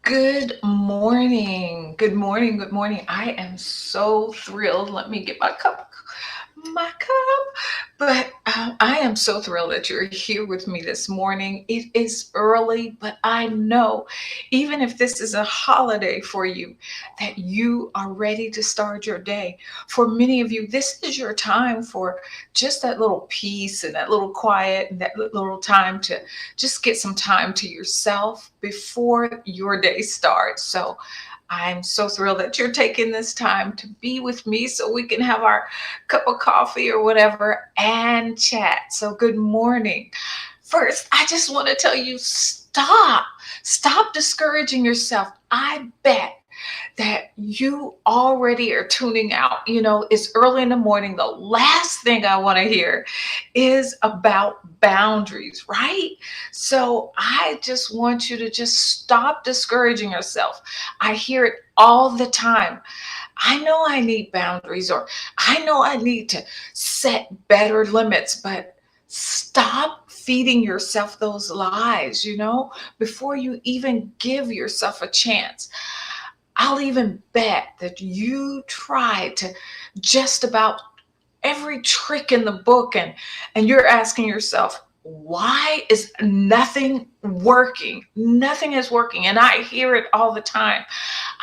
Good morning. Good morning. Good morning. I am so thrilled. Let me get my cup. But I am so thrilled that you're here with me this morning. It is early, but I know even if this is a holiday for you, that you are ready to start your day. For many of you, this is your time for just that little peace and that little quiet and that little time to just get some time to yourself before your day starts. So I'm so thrilled that you're taking this time to be with me so we can have our cup of coffee or whatever and chat. So, good morning. First, I just want to tell you stop discouraging yourself. I bet that you already are tuning out. It's early in the morning. The last thing I want to hear is about boundaries, right? So I just want you to just stop discouraging yourself. I hear it all the time. I know I need boundaries, or I know I need to set better limits, but stop feeding yourself those lies, before you even give yourself a chance. I'll even bet that you try to just about every trick in the book, and you're asking yourself, why is nothing working? Nothing is working. And I hear it all the time.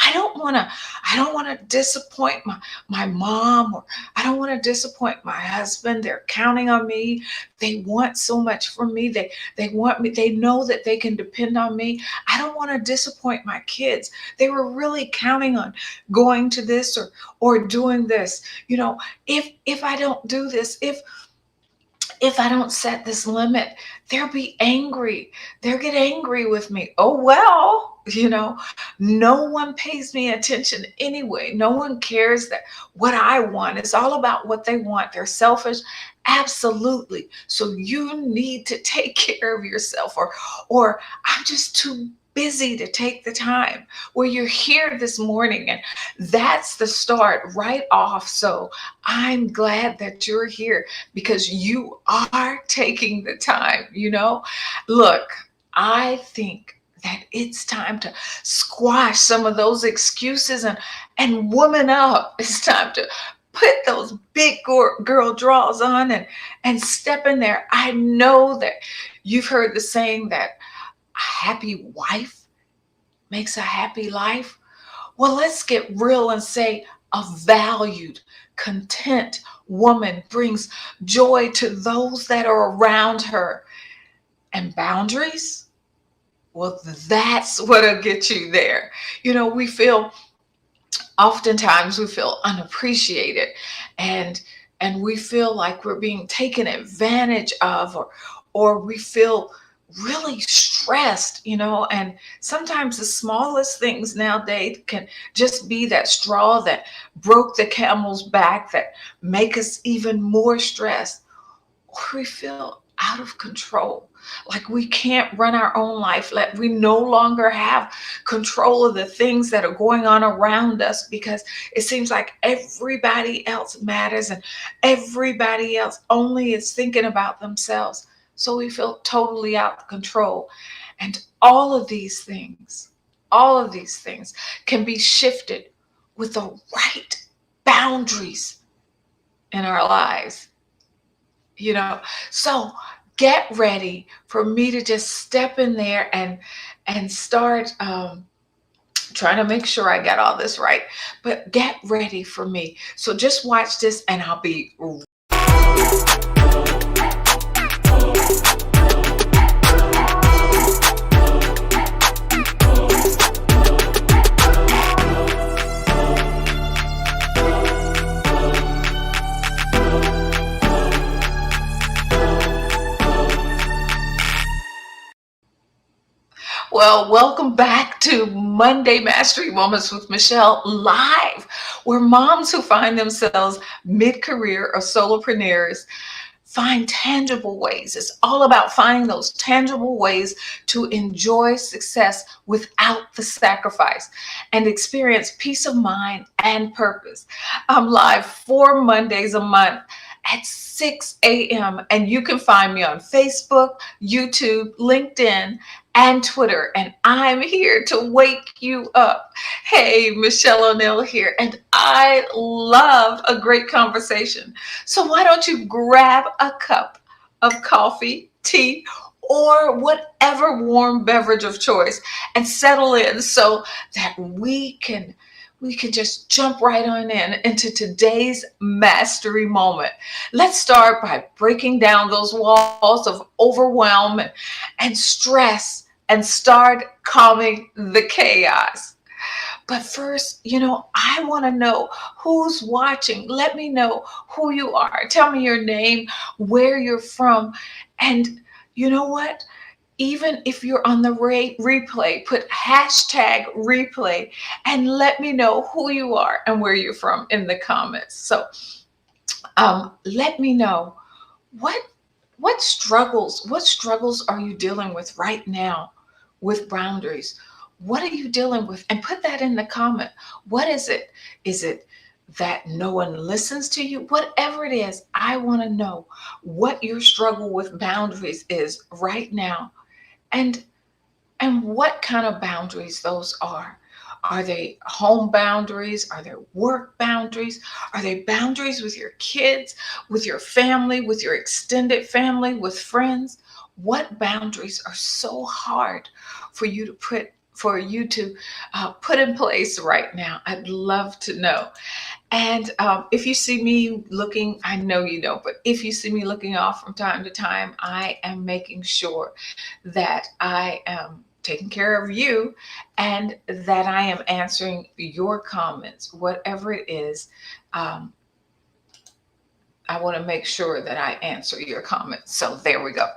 I don't want to disappoint my mom, or I don't want to disappoint my husband. They're counting on me. They want so much from me. They want me. They know that they can depend on me. I don't want to disappoint my kids. They were really counting on going to this or doing this. If I don't do this, if I don't set this limit, they'll be angry. They'll get angry with me. Oh, well, no one pays me attention anyway. No one cares that what I want. It's all about what they want. They're selfish. Absolutely. So you need to take care of yourself, or I'm just too busy to take the time. Well, you're here this morning, and that's the start right off. So I'm glad that you're here because you are taking the time. Look, I think that it's time to squash some of those excuses and woman up. It's time to put those big girl draws on and step in there. I know that you've heard the saying that a happy wife makes a happy life. Well, let's get real and say a valued, content woman brings joy to those that are around her. And boundaries, well, that's what'll get you there. We feel oftentimes we feel unappreciated, and we feel like we're being taken advantage of, or we feel really stressed, and sometimes the smallest things nowadays can just be that straw that broke the camel's back, that make us even more stressed, or we feel out of control, like we can't run our own life, like we no longer have control of the things that are going on around us, because it seems like everybody else matters and everybody else only is thinking about themselves. So we feel totally out of control. And all of these things can be shifted with the right boundaries in our lives. you know so get ready for me to just step in there and start trying to make sure I got all this right. But get ready for me, so just watch this and I'll be well. Welcome back to Monday Mastery Moments with Michelle Live, where moms who find themselves mid-career or solopreneurs find tangible ways. It's all about finding those tangible ways to enjoy success without the sacrifice and experience peace of mind and purpose. I'm live 4 Mondays a month at 6 a.m. and you can find me on Facebook, YouTube, LinkedIn, and Twitter, and I'm here to wake you up. Hey, Michelle O'Neill here, and I love a great conversation. So why don't you grab a cup of coffee, tea, or whatever warm beverage of choice and settle in so that we can just jump right on in into today's mastery moment. Let's start by breaking down those walls of overwhelm and stress and start calming the chaos. But first, I want to know who's watching. Let me know who you are. Tell me your name, where you're from. And you know what? Even if you're on the replay, put hashtag replay and let me know who you are and where you're from in the comments. So let me know what what struggles are you dealing with right now with boundaries. What are you dealing with? And put that in the comment. What is it? Is it that no one listens to you? Whatever it is, I want to know what your struggle with boundaries is right now, and what kind of boundaries those are. Are they home boundaries? Are they work boundaries? Are they boundaries with your kids, with your family, with your extended family, with friends? What boundaries are so hard for you to put in place right now? I'd love to know. And if you see me looking, I know you know, but if you see me looking off from time to time, I am making sure that I am taking care of you and that I am answering your comments, whatever it is. Um, I want to make sure that I answer your comments. So there we go.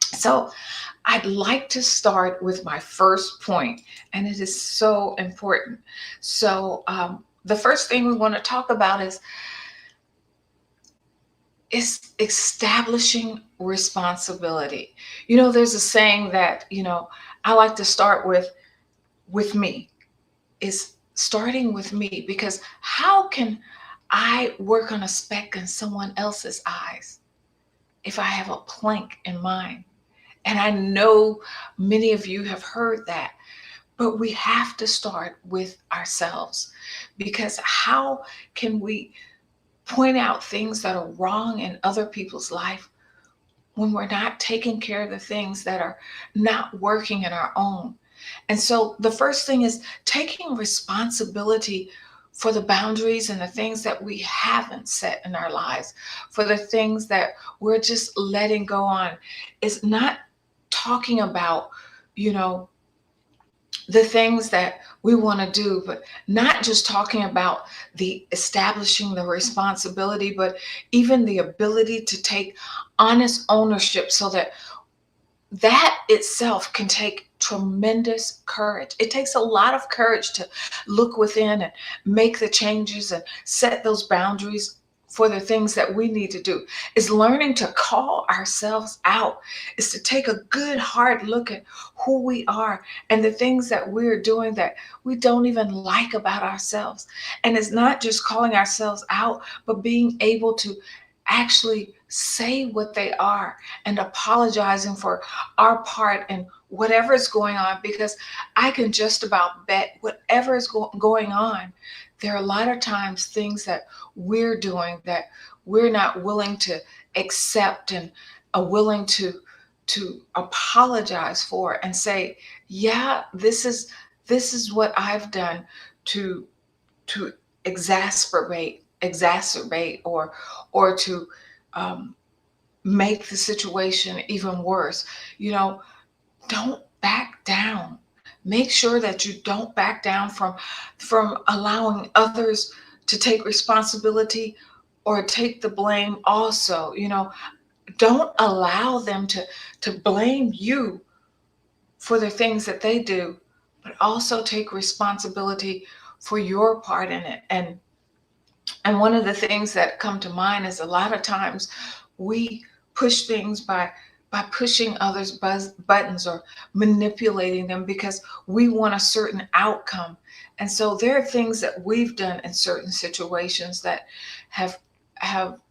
So I'd like to start with my first point, and it is so important. So, the first thing we want to talk about is establishing responsibility. There's a saying that, I like to start with me, is starting with me, because how can I work on a speck in someone else's eyes if I have a plank in mine? And I know many of you have heard that, but we have to start with ourselves, because how can we point out things that are wrong in other people's life when we're not taking care of the things that are not working in our own? And so the first thing is taking responsibility for the boundaries and the things that we haven't set in our lives, for the things that we're just letting go on. It's not talking about, you know, the things that we want to do, but not just talking about the establishing the responsibility, but even the ability to take honest ownership, so that that itself can take tremendous courage. It takes a lot of courage to look within and make the changes and set those boundaries for the things that we need to do. Is learning to call ourselves out, is to take a good hard look at who we are and the things that we're doing that we don't even like about ourselves. And it's not just calling ourselves out, but being able to actually say what they are and apologizing for our part in whatever is going on, because I can just about bet whatever is going on, there are a lot of times things that we're doing that we're not willing to accept and are willing to apologize for and say, yeah, this is what I've done to to exacerbate or to um, make the situation even worse. You know, don't back down. Make sure that you don't back down from allowing others to take responsibility or take the blame also. Don't allow them to blame you for the things that they do, but also take responsibility for your part in it. And one of the things that come to mind is a lot of times we push things by pushing others buttons or manipulating them because we want a certain outcome. And so there are things that we've done in certain situations that have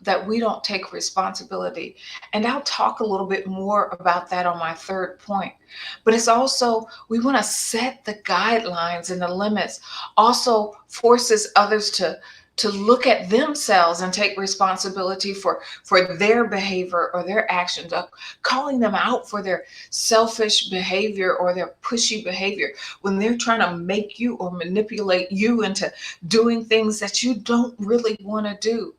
that we don't take responsibility. And I'll talk a little bit more about that on my third point. But it's also, we want to set the guidelines and the limits, also forces others to look at themselves and take responsibility for their behavior or their actions, calling them out for their selfish behavior or their pushy behavior when they're trying to make you or manipulate you into doing things that you don't really want to do,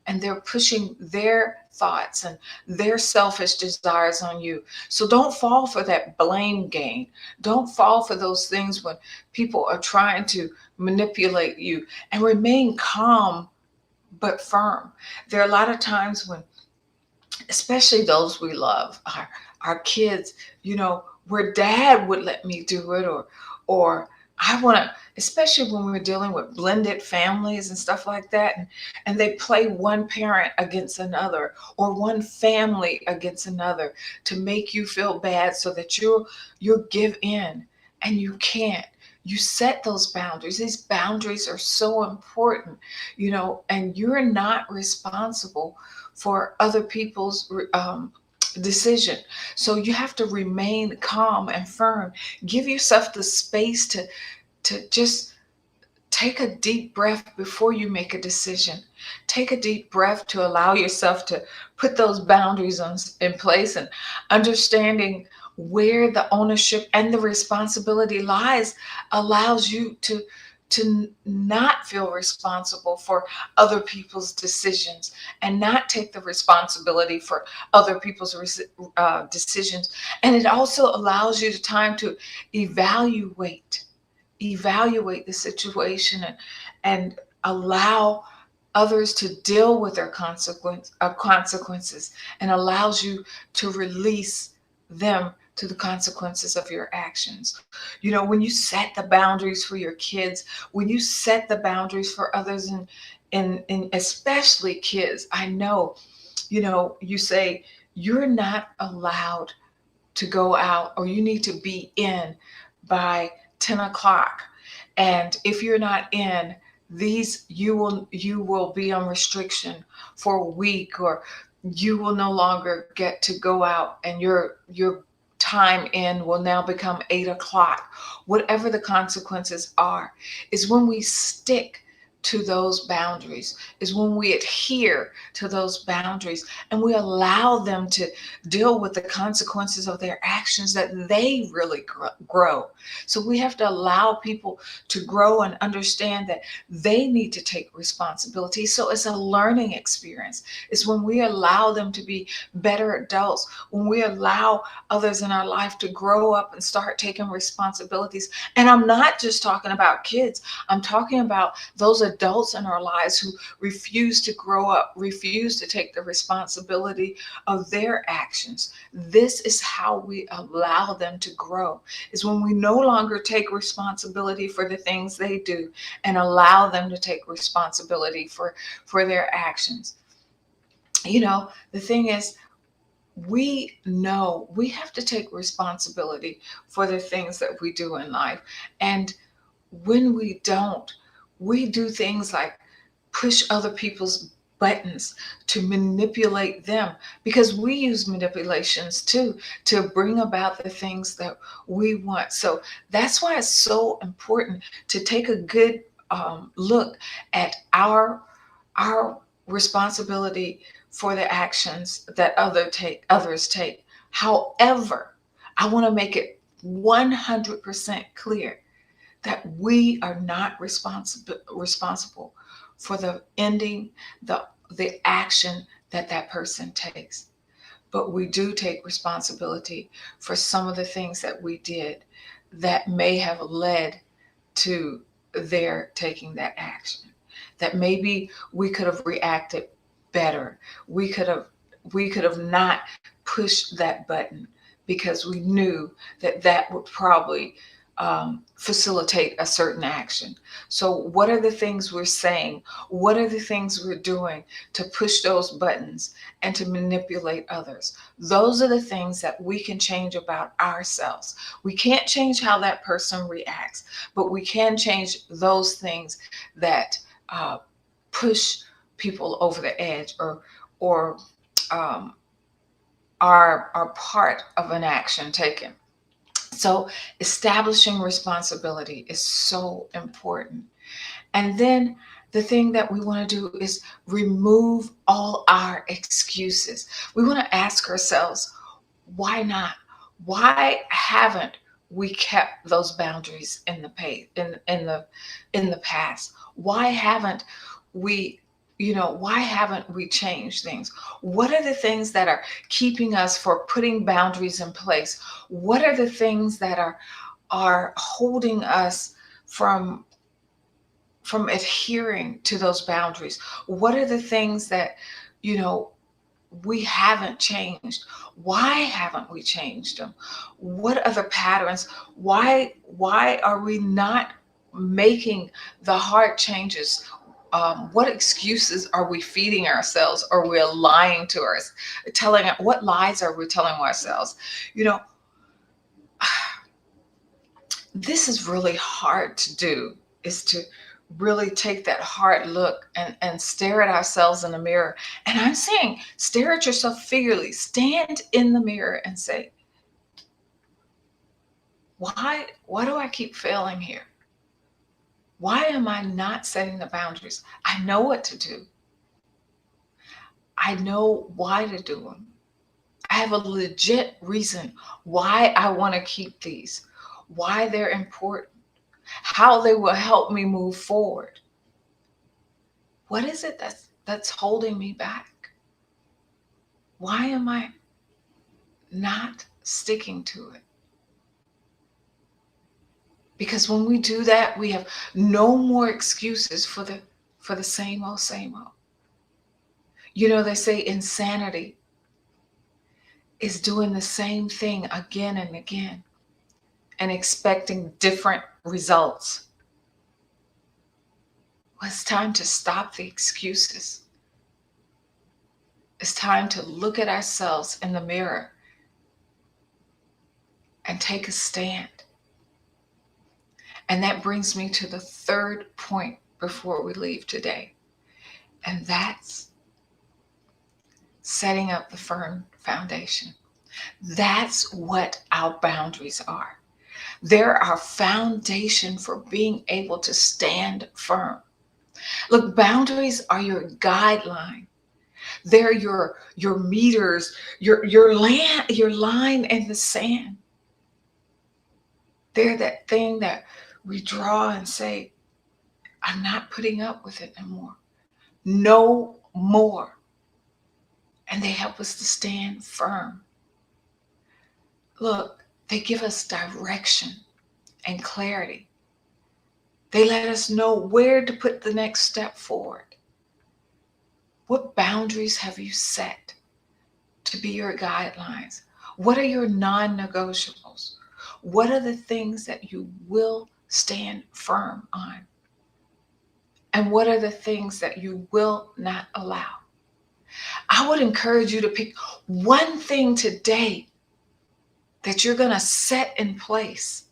and they're pushing their thoughts and their selfish desires on you. So don't fall for that blame game. Don't fall for those things when people are trying to manipulate you, and remain calm but firm. There are a lot of times when, especially those we love, our kids, where dad would let me do it, or I want to, especially when we're dealing with blended families and stuff like that, and they play one parent against another or one family against another to make you feel bad so that you give in, and you can't. You set those boundaries. These boundaries are so important, and you're not responsible for other people's decision. So you have to remain calm and firm. Give yourself the space to just take a deep breath before you make a decision. Take a deep breath to allow yourself to put those boundaries in place, and understanding where the ownership and the responsibility lies allows you to not feel responsible for other people's decisions, and not take the responsibility for other people's decisions. And it also allows you the time to evaluate the situation, and allow others to deal with their consequences, and allows you to release them to the consequences of your actions. When you set the boundaries for your kids, when you set the boundaries for others, and especially kids, I know, you say you're not allowed to go out, or you need to be in by 10 o'clock. And if you're not in, you will be on restriction for a week, or you will no longer get to go out, and your time in will now become 8 o'clock. Whatever the consequences are, is when we stick to those boundaries, is when we adhere to those boundaries, and we allow them to deal with the consequences of their actions, that they really grow. So we have to allow people to grow and understand that they need to take responsibility. So it's a learning experience. It's when we allow them to be better adults, when we allow others in our life to grow up and start taking responsibilities. And I'm not just talking about kids, I'm talking about those adults in our lives who refuse to grow up, refuse to take the responsibility of their actions. This is how we allow them to grow, is when we no longer take responsibility for the things they do, and allow them to take responsibility for their actions. The thing is, we know we have to take responsibility for the things that we do in life. And when we don't, we do things like push other people's buttons to manipulate them, because we use manipulations too to bring about the things that we want. So that's why it's so important to take a good look at our responsibility for the actions that others take. However, I want to make it 100% clear that we are not responsible for the ending, the action that person takes. But we do take responsibility for some of the things that we did that may have led to their taking that action. That maybe we could have reacted better. We could have not pushed that button, because we knew that would probably facilitate a certain action. So what are the things we're saying? What are the things we're doing to push those buttons and to manipulate others? Those are the things that we can change about ourselves. We can't change how that person reacts, but we can change those things that push people over the edge, or um, are part of an action taken. So establishing responsibility is so important. And then the thing that we want to do is remove all our excuses. We want to ask ourselves, why not? Why haven't we kept those boundaries in the past? Why haven't we, why haven't we changed things? What are the things that are keeping us for putting boundaries in place? What are the things that are holding us from adhering to those boundaries? What are the things that, you know, we haven't changed? Why haven't we changed them? What other patterns? Why are we not making the hard changes? What excuses are we feeding ourselves, or we're lying to us, what lies are we telling ourselves? You know, this is really hard to do, is to really take that hard look and stare at ourselves in the mirror. And I'm saying, stare at yourself figuratively, stand in the mirror and say, why do I keep failing here? Why am I not setting the boundaries? I know what to do. I know why to do them. I have a legit reason why I want to keep these, why they're important, how they will help me move forward. What is it that's holding me back? Why am I not sticking to it? Because when we do that, we have no more excuses for the same old, same old. They say insanity is doing the same thing again and again and expecting different results. Well, it's time to stop the excuses. It's time to look at ourselves in the mirror and take a stand. And that brings me to the third point before we leave today. And that's setting up the firm foundation. That's what our boundaries are. They're our foundation for being able to stand firm. Look, boundaries are your guideline. They're your meters, your line in the sand. They're that thing that we draw and say, I'm not putting up with it anymore. No more. And they help us to stand firm. Look, they give us direction and clarity. They let us know where to put the next step forward. What boundaries have you set to be your guidelines? What are your non-negotiables? What are the things that you will stand firm on? And what are the things that you will not allow? I would encourage you to pick one thing today that you're going to set in place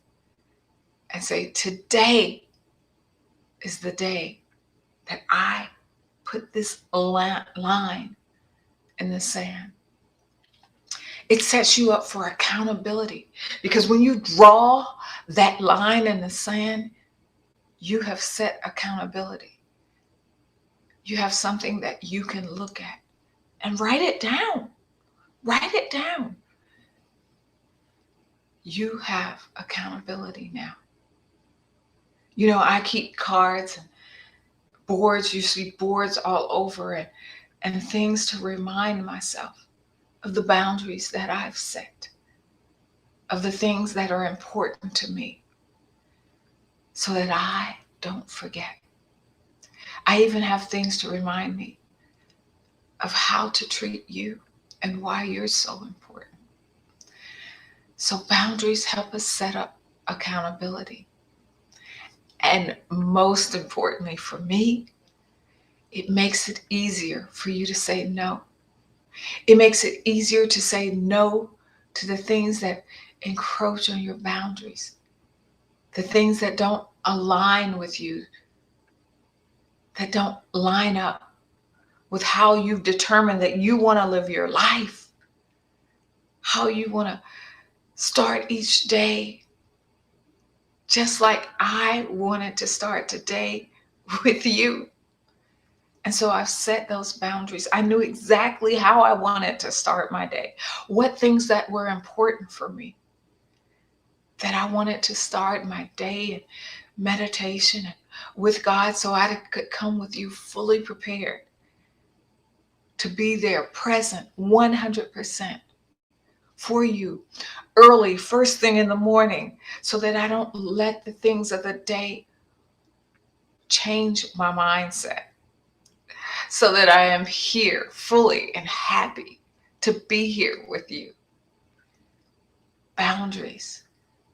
and say, today is the day that I put this line in the sand. It sets you up for accountability, because when you draw that line in the sand, you have set accountability. You have something that you can look at and write it down. Write it down. You have accountability now. I keep cards and boards. You see boards all over it, and things to remind myself of the boundaries that I've set, of the things that are important to me, so that I don't forget. I even have things to remind me of how to treat you and why you're so important. So boundaries help us set up accountability. And most importantly for me, it makes it easier for you to say no. It makes it easier to say no to the things that encroach on your boundaries, the things that don't align with you, that don't line up with how you've determined that you want to live your life, how you want to start each day, just like I wanted to start today with you. And so I've set those boundaries. I knew exactly how I wanted to start my day, what things that were important for me, that I wanted to start my day in meditation and with God so I could come with you fully prepared to be there, present 100% for you early, first thing in the morning, so that I don't let the things of the day change my mindset, so that I am here fully and happy to be here with you. Boundaries,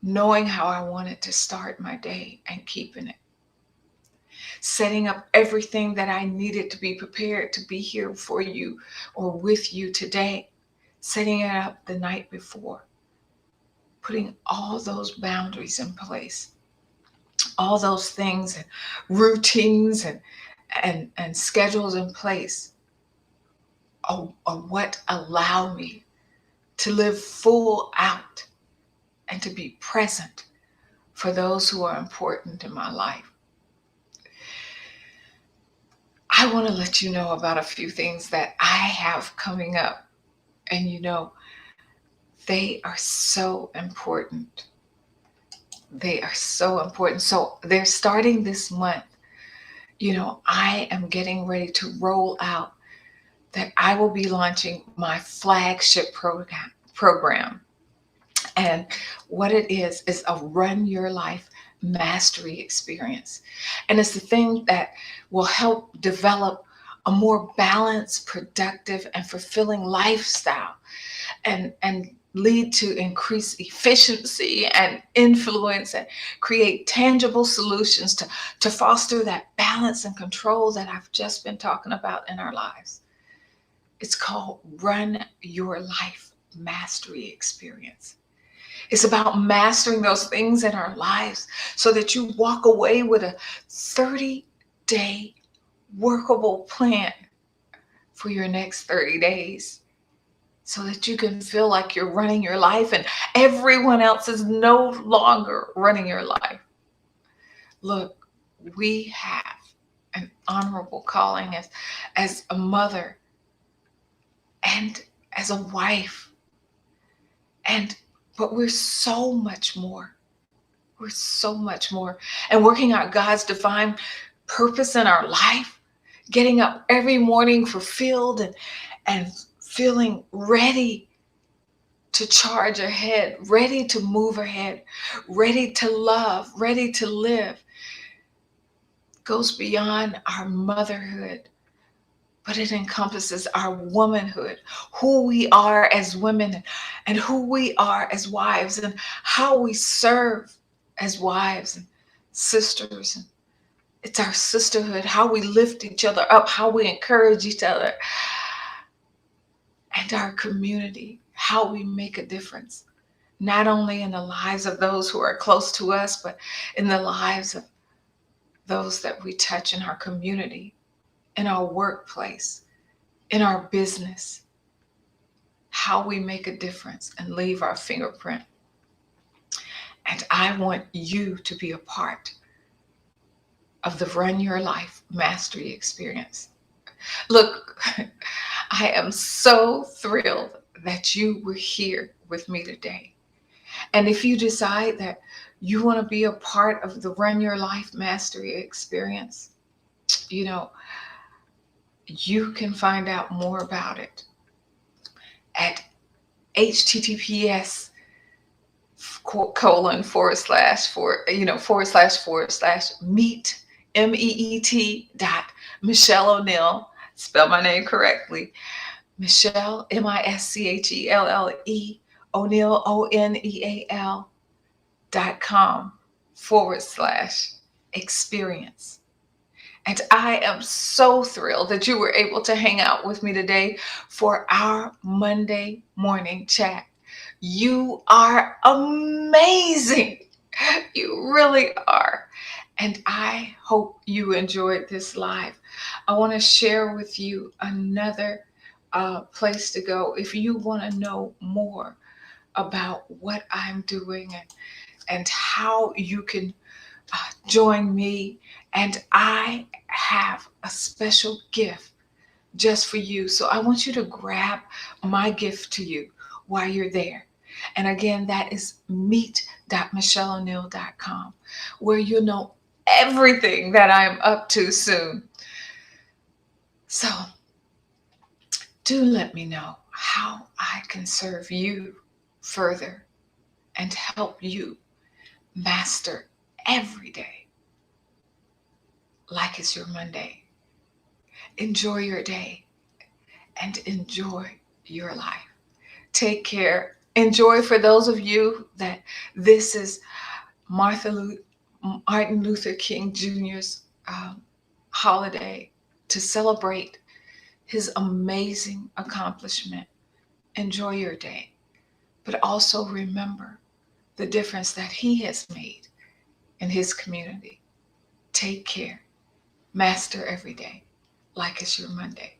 knowing how I wanted to start my day and keeping it. Setting up everything that I needed to be prepared to be here for you or with you today. Setting it up the night before. Putting all those boundaries in place. All those things and routines and schedules in place are what allow me to live full out and to be present for those who are important in my life. I want to let you know about a few things that I have coming up. And they are so important. They are so important. So they're starting this month. I am getting ready to roll out that I will be launching my flagship program. And what it is a Run Your Life mastery experience. And it's the thing that will help develop a more balanced, productive, and fulfilling lifestyle and lead to increased efficiency and influence and create tangible solutions to foster that balance and control that I've just been talking about in our lives. It's called Run Your Life Mastery Experience. It's about mastering those things in our lives so that you walk away with a 30-day workable plan for your next 30 days so that you can feel like you're running your life and everyone else is no longer running your life. Look, we have an honorable calling as a mother and as a wife. But we're so much more. We're so much more. And working out God's divine purpose in our life, getting up every morning fulfilled and feeling ready to charge ahead, ready to move ahead, ready to love, ready to live, goes beyond our motherhood, but it encompasses our womanhood, who we are as women and who we are as wives and how we serve as wives and sisters. And it's our sisterhood, how we lift each other up, how we encourage each other, and our community, how we make a difference, not only in the lives of those who are close to us, but in the lives of those that we touch in our community, in our workplace, in our business, how we make a difference and leave our fingerprint. And I want you to be a part of the Run Your Life Mastery Experience. Look, I am so thrilled that you were here with me today. And if you decide that you want to be a part of the Run Your Life Mastery Experience, you can find out more about it at https meet spell my name correctly, Michelle Mischelle O'Neal ONEAL.com/experience. And I am so thrilled that you were able to hang out with me today for our Monday morning chat. You are amazing. You really are. And I hope you enjoyed this live. I want to share with you another place to go if you want to know more about what I'm doing and how you can join me. And I have a special gift just for you. So I want you to grab my gift to you while you're there. And again, that is meet.michelleo'Neal.com, where you'll know everything that I'm up to soon. So do let me know how I can serve you further and help you master every day like it's your Monday. Enjoy your day and enjoy your life. Take care. Enjoy, for those of you that this is Martin Luther King Jr.'s holiday to celebrate his amazing accomplishment. Enjoy your day, but also remember the difference that he has made in his community. Take care. Master every day like it's your Monday.